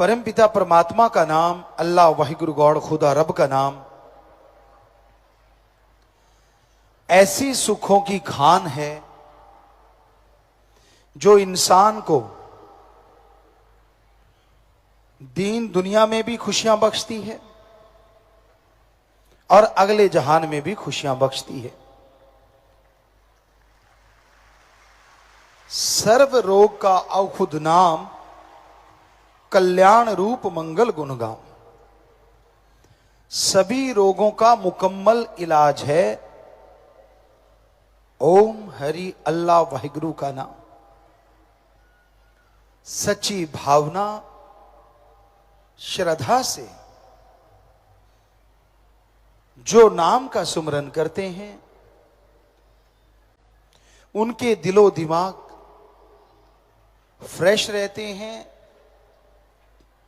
परम पिता परमात्मा का नाम, अल्लाह वाहिगुरु गॉड खुदा रब का नाम ऐसी सुखों की खान है जो इंसान को दीन दुनिया में भी खुशियां बख्शती है और अगले जहान में भी खुशियां बख्शती है। सर्व रोग का औखुद नाम, कल्याण रूप मंगल गुणगाम। सभी रोगों का मुकम्मल इलाज है ओम हरि अल्लाह वाहिगुरु का नाम। सच्ची भावना श्रद्धा से जो नाम का सुमरन करते हैं उनके दिलो दिमाग फ्रेश रहते हैं,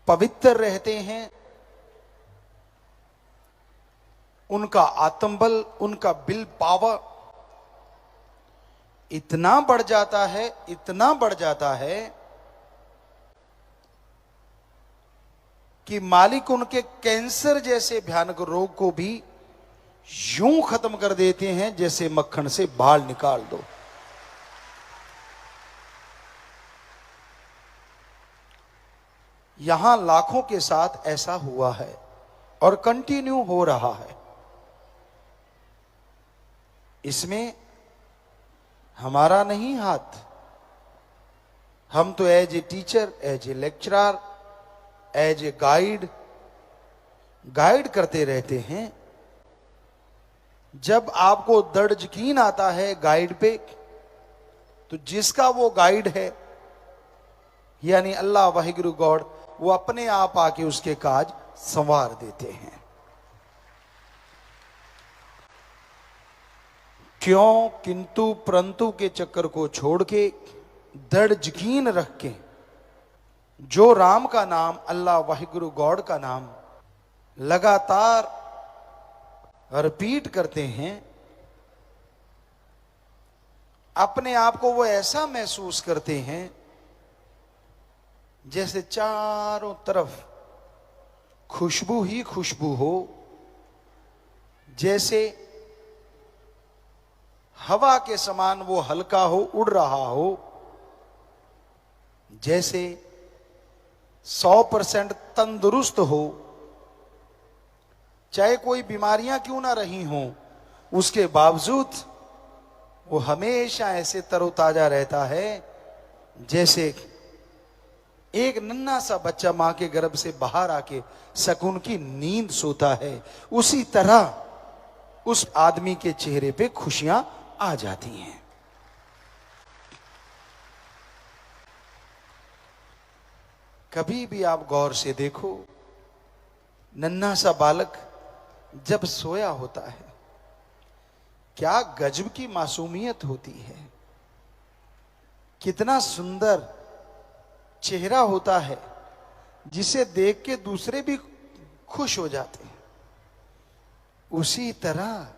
पवित्र रहते हैं, उनका आत्मबल, उनका विल पावर इतना बढ़ जाता है, इतना बढ़ जाता है कि मालिक उनके कैंसर जैसे भयानक रोग को भी यूं खत्म कर देते हैं जैसे मक्खन से बाल निकाल दो। यहां लाखों के साथ ऐसा हुआ है और कंटिन्यू हो रहा है। इसमें हमारा नहीं हाथ। हम तो as a teacher, as a lecturer, as a guide करते रहते हैं। जब आपको दृढ़ यकीन आता है गाइड पे, तो जिसका वो गाइड है यानी अल्लाह वाहिगुरु गॉड, वो अपने आप आके उसके काज संवार देते हैं। क्यों, किंतु परंतु के चक्कर को छोड़ के दृढ़ यकीन रख के जो राम का नाम, अल्लाह वाहिगुरु गॉड का नाम लगातार रिपीट करते हैं, अपने आप को वो ऐसा महसूस करते हैं जैसे चारों तरफ खुशबू ही खुशबू हो, जैसे हवा के समान वो हल्का हो, उड़ रहा हो, जैसे 100% तंदुरुस्त हो, चाहे कोई बीमारियां क्यों ना रही हों, उसके बावजूद वो हमेशा ऐसे तरोताजा रहता है जैसे एक नन्हा सा बच्चा मां के गर्भ से बाहर आके सुकून की नींद सोता है। उसी तरह उस आदमी के चेहरे पे खुशियां आ जाती हैं। कभी भी आप गौर से देखो, नन्हा सा बालक जब सोया होता है, क्या गजब की मासूमियत होती है, कितना सुंदर चेहरा होता है जिसे देख के दूसरे भी खुश हो जाते हैं। उसी तरह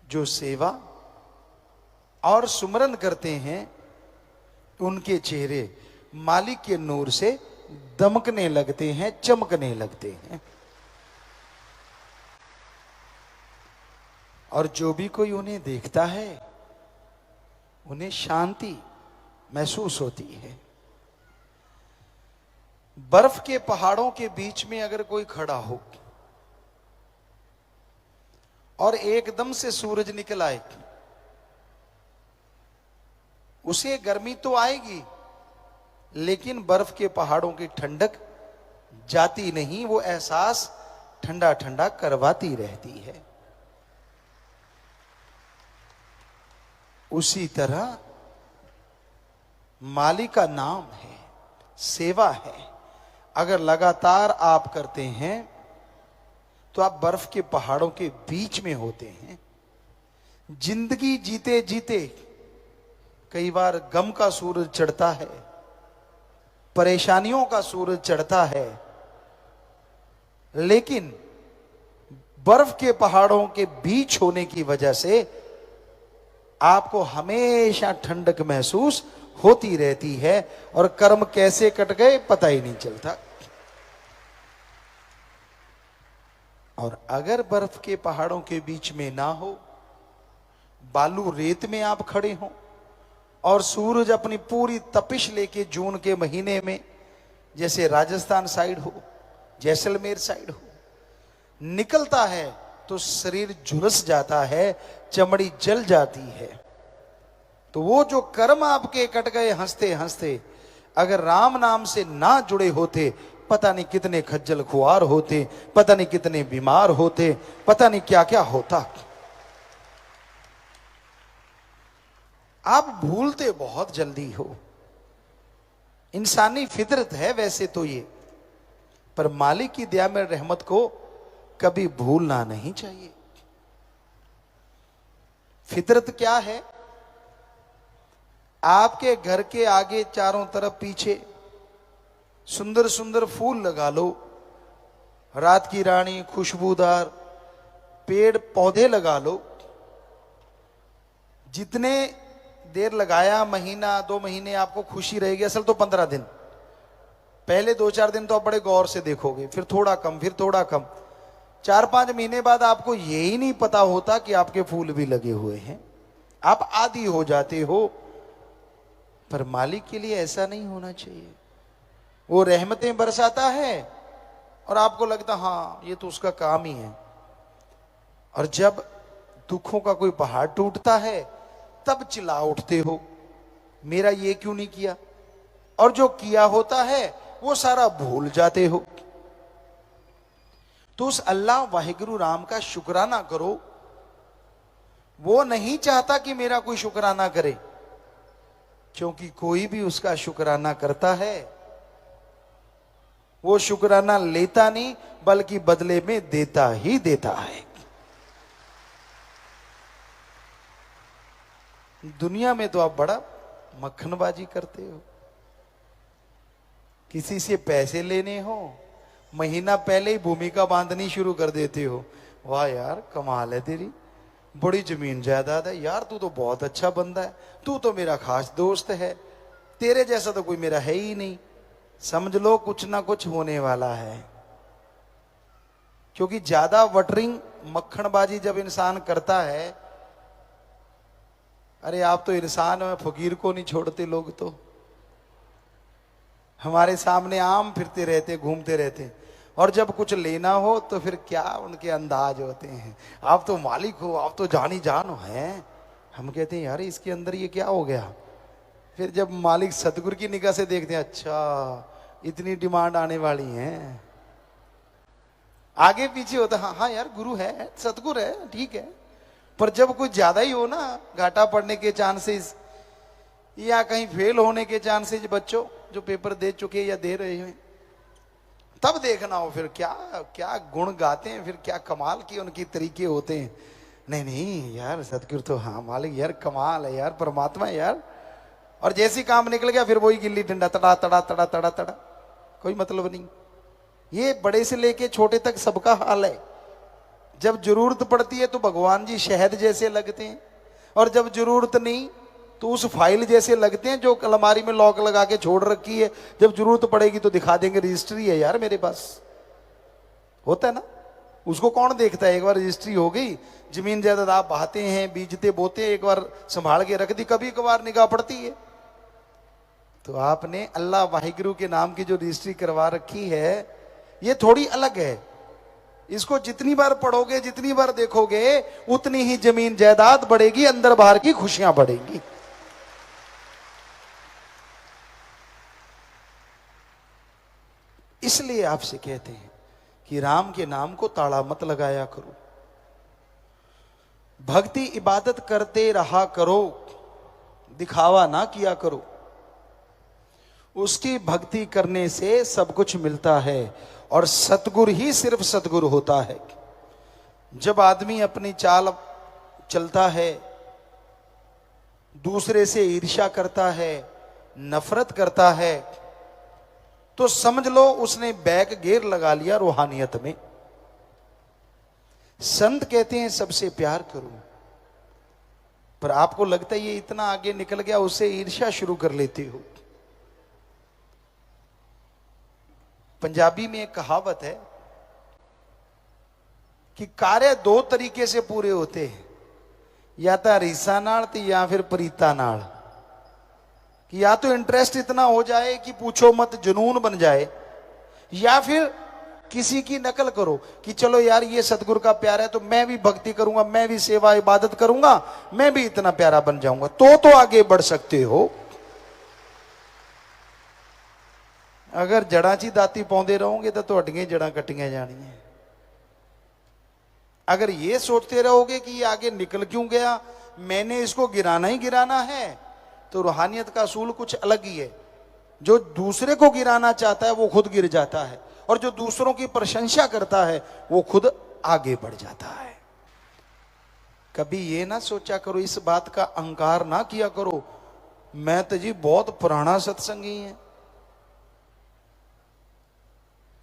जो सेवा और सुमरन करते हैं, उनके चेहरे मालिक के नूर से दमकने लगते हैं, चमकने लगते हैं। और जो भी कोई उन्हें देखता है, उन्हें शांति महसूस होती है। बर्फ के पहाड़ों के बीच में अगर कोई खड़ा हो और एकदम से सूरज निकल आए, उसे गर्मी तो आएगी, लेकिन बर्फ के पहाड़ों की ठंडक जाती नहीं, वो एहसास ठंडा ठंडा करवाती रहती है। उसी तरह मालिक का नाम है, सेवा है, अगर लगातार आप करते हैं तो आप बर्फ के पहाड़ों के बीच में होते हैं। जिंदगी जीते जीते कई बार गम का सूरज चढ़ता है, परेशानियों का सूरज चढ़ता है, लेकिन बर्फ के पहाड़ों के बीच होने की वजह से आपको हमेशा ठंडक महसूस होती रहती है और कर्म कैसे कट गए पता ही नहीं चलता। और अगर बर्फ के पहाड़ों के बीच में ना हो, बालू रेत में आप खड़े हो और सूरज अपनी पूरी तपिश लेके जून के महीने में, जैसे राजस्थान साइड हो, जैसलमेर साइड हो, निकलता है तो शरीर झुलस जाता है, चमड़ी जल जाती है। तो वो जो कर्म आपके कट गए हंसते हंसते, अगर राम नाम से ना जुड़े होते, पता नहीं कितने खज्जल खुआर होते, पता नहीं कितने बीमार होते, पता नहीं क्या क्या होता। आप भूलते बहुत जल्दी हो, इंसानी फितरत है वैसे तो ये, पर मालिक की दया में रहमत को कभी भूलना नहीं चाहिए। फितरत क्या है? आपके घर के आगे चारों तरफ पीछे सुंदर सुंदर फूल लगा लो, रात की रानी, खुशबूदार पेड़ पौधे लगा लो। जितने देर लगाया, महीना 2 महीने आपको खुशी रहेगी, असल तो 15 दिन, पहले 2-4 दिन तो आप बड़े गौर से देखोगे, फिर थोड़ा कम, फिर थोड़ा कम, 4-5 महीने बाद आपको यही नहीं पता होता कि आपके फूल भी लगे हुए हैं, आप आदी हो जाते हो। पर मालिक के लिए ऐसा नहीं होना चाहिए। वो रहमतें बरसाता है और आपको लगता हाँ ये तो उसका काम ही है, और जब दुखों का कोई पहाड़ टूटता है तब चिल्ला उठते हो मेरा ये क्यों नहीं किया, और जो किया होता है वो सारा भूल जाते हो। तो उस अल्लाह वाहिगुरु राम का शुक्राना करो। वो नहीं चाहता कि मेरा कोई शुक्राना करे, क्योंकि कोई भी उसका शुक्राना करता है वो शुक्राना लेता नहीं बल्कि बदले में देता ही देता है। दुनिया में तो आप बड़ा मक्खनबाजी करते हो, किसी से पैसे लेने हो, महीना पहले ही भूमिका बांधनी शुरू कर देते हो। वाह यार कमाल है तेरी, बड़ी जमीन जायदाद है यार, तू तो बहुत अच्छा बंदा है, तू तो मेरा खास दोस्त है, तेरे जैसा तो कोई मेरा है ही नहीं। समझ लो कुछ ना कुछ होने वाला है, क्योंकि ज्यादा वटरिंग मक्खनबाजी जब इंसान करता है, अरे आप तो इंसान हो, फकीर को नहीं छोड़ते लोग, तो हमारे सामने आम फिरते रहते, घूमते रहते, और जब कुछ लेना हो तो फिर क्या उनके अंदाज होते हैं, आप तो मालिक हो, आप तो जानी जान हो हैं। हम कहते हैं यार इसके अंदर ये क्या हो गया। फिर जब मालिक सतगुरु की निगाह से देखते हैं, अच्छा इतनी डिमांड आने वाली है, आगे पीछे होता हाँ हाँ यार गुरु है, सतगुरु है, ठीक है। पर जब कुछ ज्यादा ही हो ना, घाटा पड़ने के चांसेस या कहीं फेल होने के चांसेस, बच्चों जो पेपर दे चुके या दे रहे हैं, तब देखना हो फिर क्या क्या गुण गाते हैं, फिर क्या कमाल की उनकी तरीके होते हैं। नहीं नहीं यार सतगुरु तो हाँ मालिक यार कमाल है यार, परमात्मा है यार। और जैसी काम निकल गया फिर वही गिल्ली डंडा, तड़ा तड़ा तड़ा तड़ा तड़ा, कोई मतलब नहीं। ये बड़े से लेके छोटे तक सबका हाल है। जब जरूरत पड़ती है तो भगवान जी शहद जैसे लगते हैं, और जब जरूरत नहीं तो उस फाइल जैसे लगते हैं जो अलमारी में लॉक लगा के छोड़ रखी है, जब जरूरत पड़ेगी तो दिखा देंगे रजिस्ट्री है यार मेरे पास, होता है ना। उसको कौन देखता है, एक बार रजिस्ट्री हो गई, जमीन जायदाद आप बहाते हैं, बीजते बोते, एक बार संभाल के रख दी, कभी कभार निगाह पड़ती है। तो आपने अल्लाह वाहिगुरु के नाम की जो रजिस्ट्री करवा रखी है ये थोड़ी अलग है। इसको जितनी बार पढ़ोगे, जितनी बार देखोगे, उतनी ही जमीन जायदाद बढ़ेगी, अंदर बाहर की खुशियां बढ़ेंगी। इसलिए आपसे कहते हैं कि राम के नाम को ताड़ा मत लगाया करो, भक्ति इबादत करते रहा करो, दिखावा ना किया करो। उसकी भक्ति करने से सब कुछ मिलता है, और सतगुरु ही सिर्फ सतगुरु होता है। जब आदमी अपनी चाल चलता है, दूसरे से ईर्ष्या करता है, नफरत करता है, तो समझ लो उसने बैक गियर लगा लिया रूहानियत में। संत कहते हैं सबसे प्यार करो, पर आपको लगता है ये इतना आगे निकल गया, उससे ईर्ष्या शुरू कर लेते हो। पंजाबी में एक कहावत है कि कार्य दो तरीके से पूरे होते हैं, या तो रीसा नाल या फिर प्रीता नाल। कि या तो इंटरेस्ट इतना हो जाए कि पूछो मत, जुनून बन जाए, या फिर किसी की नकल करो कि चलो यार ये सतगुरु का प्यार है तो मैं भी भक्ति करूंगा, मैं भी सेवा इबादत करूंगा, मैं भी इतना प्यारा बन जाऊंगा, तो आगे बढ़ सकते हो। अगर जड़ा ची दाती पाउंदे रहोगे तो तुहाडियां जड़ा कट्टियां जानियां। अगर ये सोचते रहोगे कि ये आगे निकल क्यों गया, मैंने इसको गिराना ही गिराना है, तो रूहानियत का असूल कुछ अलग ही है। जो दूसरे को गिराना चाहता है वो खुद गिर जाता है, और जो दूसरों की प्रशंसा करता है वो खुद आगे बढ़ जाता है। कभी ये ना सोचा करो, इस बात का अहंकार ना किया करो, मैं तो जी बहुत पुराना सत्संगी है।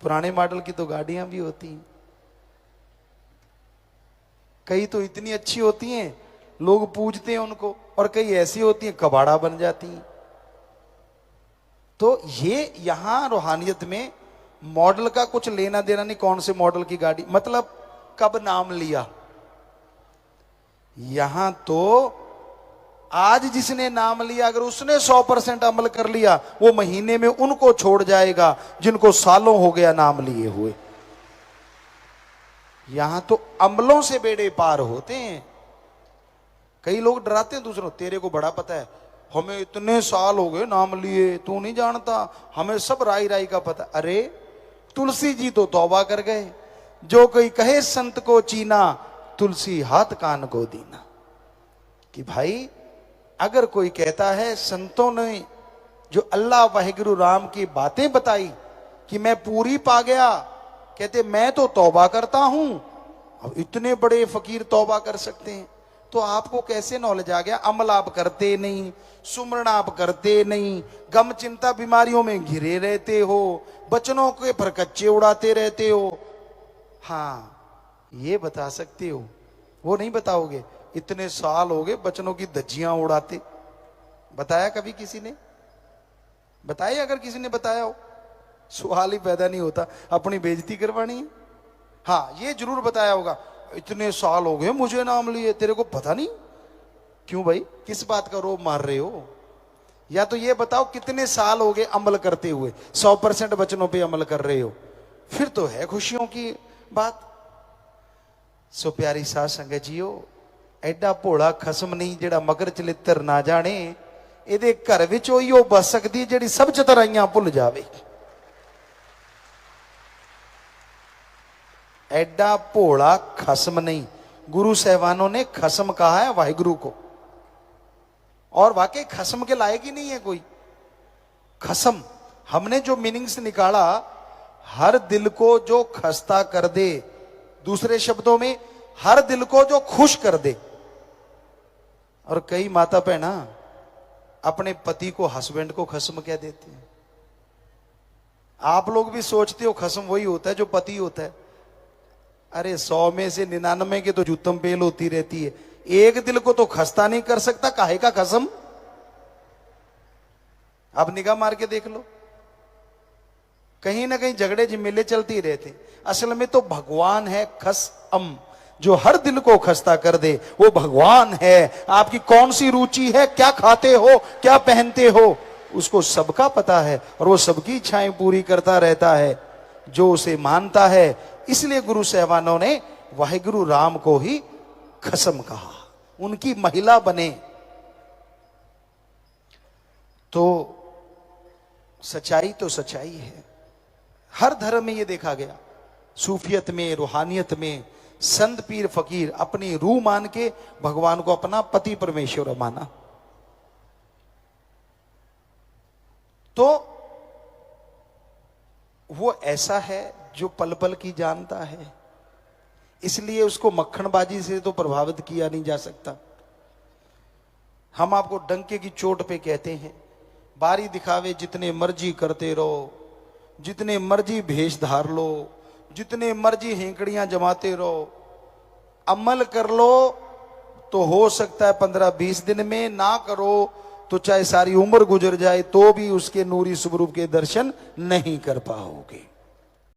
पुराने मॉडल की तो गाड़ियां भी होती हैं, कई तो इतनी अच्छी होती हैं लोग पूजते हैं उनको, और कई ऐसी होती हैं कबाड़ा बन जाती हैं। तो ये यहां रूहानियत में मॉडल का कुछ लेना देना नहीं, कौन से मॉडल की गाड़ी, मतलब कब नाम लिया। यहां तो आज जिसने नाम लिया, अगर उसने 100% अमल कर लिया, वो महीने में उनको छोड़ जाएगा जिनको सालों हो गया नाम लिए हुए। यहां तो अमलों से बेड़े पार होते हैं। कई लोग डराते हैं दूसरों, तेरे को बड़ा पता है, हमें इतने साल हो गए नाम लिए, तू नहीं जानता, हमें सब राई राई का पता। अरे तुलसी जी तो तौबा कर गए, जो कोई कहे संत को चीना, तुलसी हाथ कान को दीना। कि भाई अगर कोई कहता है संतों ने जो अल्लाह वाहिगुरु राम की बातें बताई कि मैं पूरी पा गया, कहते मैं तो तौबा करता हूं, अब इतने बड़े फकीर तौबा कर सकते हैं, तो आपको कैसे नॉलेज आ गया? अमल आप करते नहीं, सुमरण आप करते नहीं, गम चिंता बीमारियों में घिरे रहते हो, बचनों के फरकच्चे उड़ाते रहते हो। हाँ ये बता सकते हो, वो नहीं बताओगे इतने साल हो गए बचनों की धज्जियां उड़ाते। बताया कभी किसी ने? बताइए अगर किसी ने बताया हो, सवाल ही पैदा नहीं होता, अपनी बेइज्जती करवानी है। हाँ ये जरूर बताया होगा, इतने साल हो गए मुझे नाम लिए, तेरे को पता नहीं। क्यों भाई, किस बात का रोब मार रहे हो? या तो ये बताओ कितने साल हो गए अमल करते हुए, 100% वचनों पे अमल कर रहे हो, फिर तो है खुशियों की बात। सो प्यारी साध संगत जीओ, एडा भोला खसम नहीं जेड़ा मगर चलित्र ना जाने, ਇਹਦੇ घर विच ਉਹੀ ਉਹ बस सकती ਜਿਹੜੀ सब चतुराइयां भुल जावे। एडा भोला खसम नहीं, गुरु साहबानों ने खसम कहा है वाहिगुरु को, और वाकई खसम के लायक ही नहीं है कोई। खसम हमने जो मीनिंग्स निकाला, हर दिल को जो खस्ता कर दे, दूसरे शब्दों में हर दिल को जो खुश कर दे। और कई माता बहना अपने पति को, हस्बैंड को खसम कह देते हैं। आप लोग भी सोचते हो खसम वही होता है जो पति होता है। अरे 100 में से 99 के तो जूतम पेल होती रहती है, एक दिल को तो खस्ता नहीं कर सकता, काहे का खसम? अब निगाह मार के देख लो, कहीं ना कहीं झगड़े झमेले चलती रहते। असल में तो भगवान है खसम, जो हर दिल को खस्ता कर दे, वो भगवान है। आपकी कौन सी रुचि है, क्या खाते हो, क्या पहनते हो, उसको सबका पता है, और वो सबकी इच्छाएं पूरी करता रहता है जो उसे मानता है। इसलिए गुरु साहबानों ने वाहिगुरु राम को ही खसम कहा, उनकी महिला बने। तो सच्चाई तो सच्चाई है, हर धर्म में ये देखा गया। सूफियत में, रूहानियत में संत पीर फकीर अपनी रूह मान के भगवान को अपना पति परमेश्वर माना। तो वो ऐसा है जो पल पल की जानता है, इसलिए उसको मक्खनबाजी से तो प्रभावित किया नहीं जा सकता। हम आपको डंके की चोट पे कहते हैं, बारी दिखावे जितने मर्जी करते रहो, जितने मर्जी भेष धार लो, जितने मर्जी हेंकड़ियां जमाते रहो, अमल कर लो तो हो सकता है 15-20 दिन में, ना करो तो चाहे सारी उम्र गुजर जाए तो भी उसके नूरी स्वरूप के दर्शन नहीं कर पाओगे।